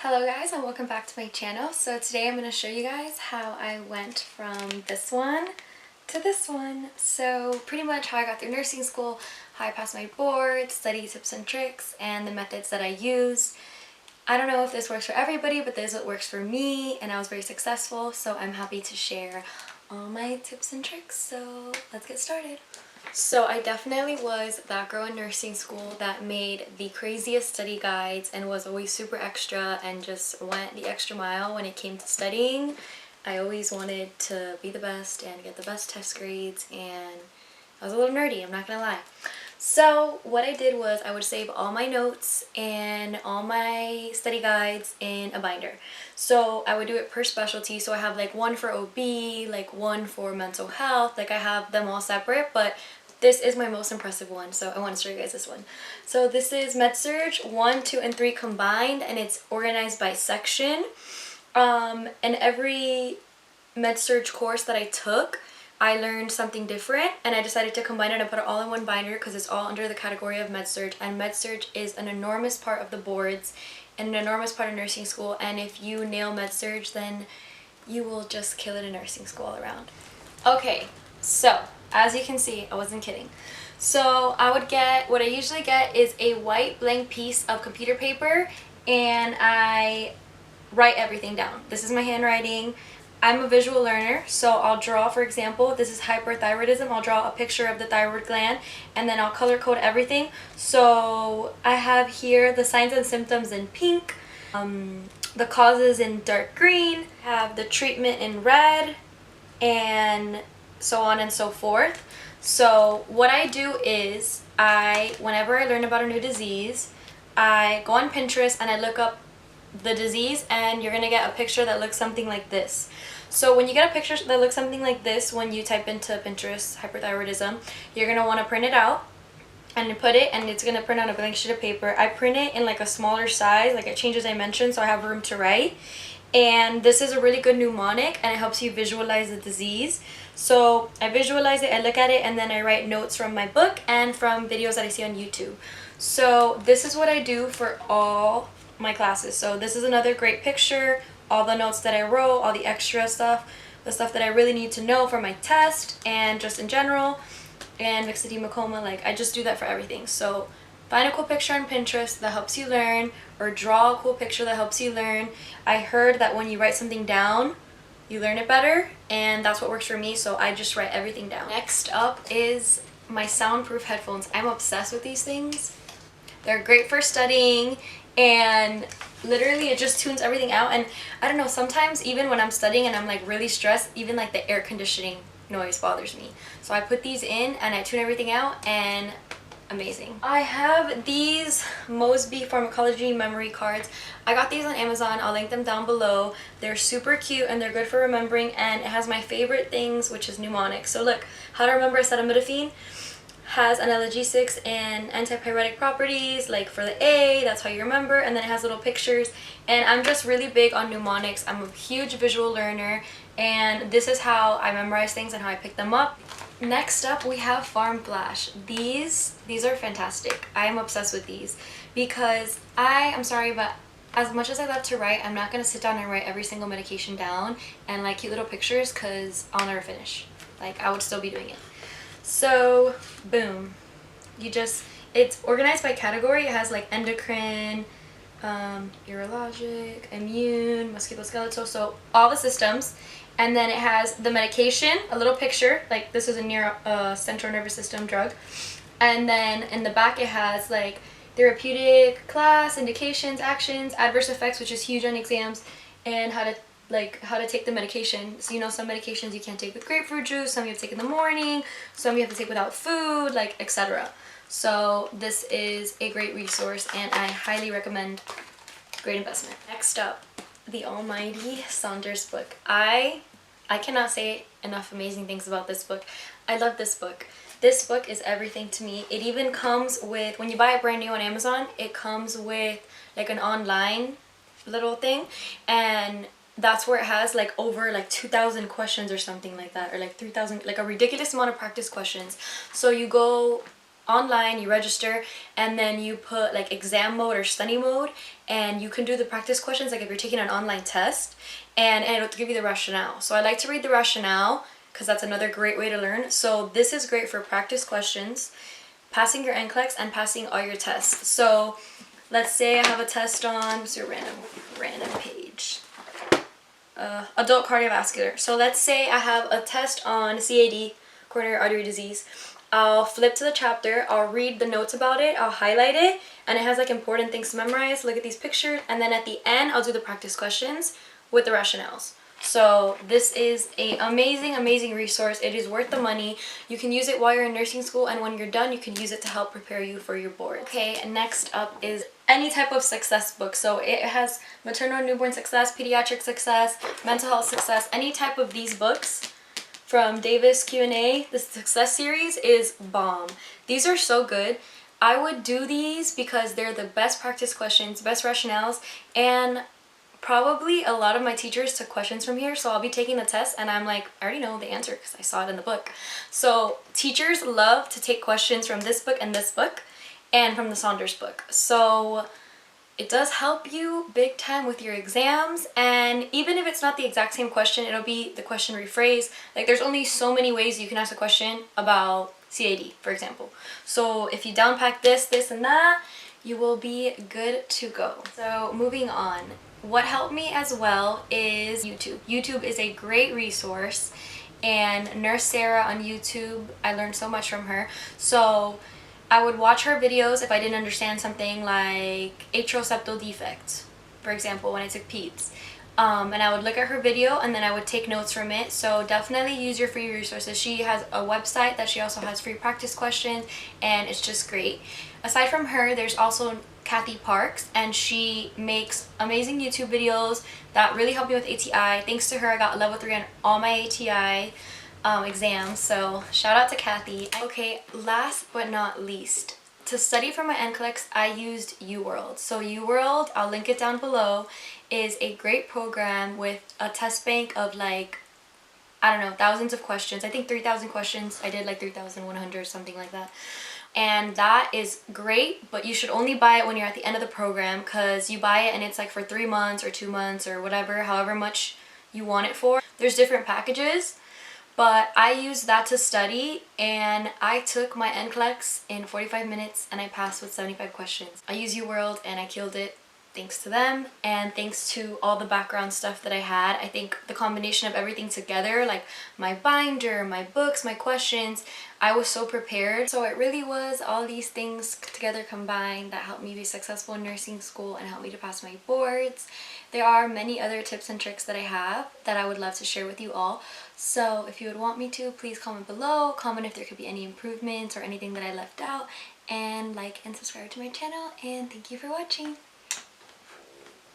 Hello guys and welcome back to my channel. So today I'm going to show you guys how I went from this one to this one. So pretty much how I got through nursing school, how I passed my board, study tips and tricks, and the methods that I used. I don't know if this works for everybody, but this is what works for me and I was very successful, so I'm happy to share all my tips and tricks. So let's get started. So I definitely was that girl in nursing school that made the craziest study guides and was always super extra and just went the extra mile when it came to studying. I always wanted to be the best and get the best test grades, and I was a little nerdy, I'm not gonna lie. So what I did was I would save all my notes and all my study guides in a binder. So I would do it per specialty. So I have like one for OB, like one for mental health, like I have them all separate, but this is my most impressive one, so I want to show you guys this one. So this is Med-Surg 1, 2, and 3 combined, and it's organized by section. And every Med-Surg course that I took, I learned something different, and I decided to combine it and put it all in one binder because it's all under the category of Med-Surg, and Med-Surg is an enormous part of the boards and an enormous part of nursing school, and if you nail Med-Surg, then you will just kill it in nursing school all around. Okay, so as you can see, I wasn't kidding. So what I usually get is a white blank piece of computer paper, and I write everything down. This is my handwriting. I'm a visual learner, so I'll draw, for example, this is hyperthyroidism. I'll draw a picture of the thyroid gland, and then I'll color code everything. So I have here the signs and symptoms in pink, the causes in dark green, I have the treatment in red, and so on and so forth. So what I do is whenever I learn about a new disease, I go on Pinterest and I look up the disease, and you're gonna get a picture that looks something like this. So when you get a picture that looks something like this, when you type into Pinterest hyperthyroidism, you're gonna want to print it out and put it, and it's gonna print on a blank sheet of paper. I print it in like a smaller size, like it changes dimension, so I have room to write. And this is a really good mnemonic, and it helps you visualize the disease. So I visualize it, I look at it, and then I write notes from my book and from videos that I see on YouTube. So this is what I do for all my classes. So this is another great picture, all the notes that I wrote, all the extra stuff, the stuff that I really need to know for my test and just in general, and mixed edema coma, like I just do that for everything. So find a cool picture on Pinterest that helps you learn, or draw a cool picture that helps you learn. I heard that when you write something down, you learn it better, and that's what works for me, so I just write everything down. Next up is my soundproof headphones. I'm obsessed with these things. They're great for studying, and literally it just tunes everything out. And I don't know, sometimes even when I'm studying and I'm like really stressed, even like the air conditioning noise bothers me. So I put these in and I tune everything out, and amazing. I have these Mosby pharmacology memory cards. I got these on Amazon. I'll link them down below. They're super cute and they're good for remembering, and it has my favorite things, which is mnemonics. So look, how to remember acetaminophen has analgesics and antipyretic properties, like for the A, that's how you remember, and then it has little pictures. And I'm just really big on mnemonics. I'm a huge visual learner, and this is how I memorize things and how I pick them up. Next up, we have Farm Flash. These are fantastic. I am obsessed with these because I'm sorry, but as much as I love to write, I'm not going to sit down and write every single medication down and like cute little pictures, because I'll never finish. Like, I would still be doing it. So boom, it's organized by category. It has like endocrine, urologic, immune, musculoskeletal, so all the systems. And then it has the medication, a little picture, like this is a central nervous system drug. And then in the back it has like therapeutic class, indications, actions, adverse effects, which is huge on exams, and how to take the medication. So you know, some medications you can't take with grapefruit juice, some you have to take in the morning, some you have to take without food, like etc. So this is a great resource and I highly recommend. Great investment. Next up, the Almighty Saunders book. I cannot say enough amazing things about this book. I love this book. This book is everything to me. It even comes with, when you buy it brand new on Amazon, it comes with like an online little thing, and that's where it has like over like 2,000 questions or something like that, or like 3,000, like a ridiculous amount of practice questions. So you go online, you register, and then you put like exam mode or study mode, and you can do the practice questions like if you're taking an online test, and it'll give you the rationale. So I like to read the rationale because that's another great way to learn. So this is great for practice questions, passing your NCLEX, and passing all your tests. So let's say I have a test on, let's do a random page. Adult cardiovascular. So let's say I have a test on CAD, coronary artery disease. I'll flip to the chapter, I'll read the notes about it, I'll highlight it, and it has like important things to memorize. Look at these pictures, and then at the end I'll do the practice questions with the rationales. So this is an amazing resource. It is worth the money. You can use it while you're in nursing school, and when you're done you can use it to help prepare you for your board. Okay, and next up is any type of success book. So it has maternal and newborn success, pediatric success, mental health success, any type of these books from Davis Q&A. The success series is bomb. These are so good. I would do these because they're the best practice questions, best rationales, and probably a lot of my teachers took questions from here, so I'll be taking the test and I'm like, I already know the answer because I saw it in the book. So teachers love to take questions from this book and from the Saunders book. So it does help you big time with your exams, and even if it's not the exact same question, it'll be the question rephrased. Like there's only so many ways you can ask a question about CAD, for example. So if you downpack this, and that, you will be good to go. So moving on. What helped me as well is YouTube. YouTube is a great resource, and Nurse Sarah on YouTube, I learned so much from her. So I would watch her videos if I didn't understand something like atrial septal defect, for example, when I took peds. And I would look at her video and then I would take notes from it. So definitely use your free resources. She has a website that she also has free practice questions, and it's just great. Aside from her, there's also Kathy Parks, and she makes amazing YouTube videos that really help me with ATI. Thanks to her, I got level 3 on all my ATI exams, so shout out to Kathy. Okay, last but not least, to study for my Nclex, I used UWorld. So UWorld, I'll link it down below, is a great program with a test bank of like, I don't know, thousands of questions. I think 3,000 questions. I did like 3,100, something like that. And that is great, but you should only buy it when you're at the end of the program, because you buy it and it's like for 3 months or 2 months or whatever, however much you want it for. There's different packages, but I used that to study, and I took my Nclex in 45 minutes and I passed with 75 questions. I used UWorld and I killed it. Thanks to them, and thanks to all the background stuff that I had. I think the combination of everything together, like my binder, my books, my questions, I was so prepared. So it really was all these things together combined that helped me be successful in nursing school and helped me to pass my boards. There are many other tips and tricks that I have that I would love to share with you all. So if you would want me to, please comment below. Comment if there could be any improvements or anything that I left out. And like and subscribe to my channel. And thank you for watching.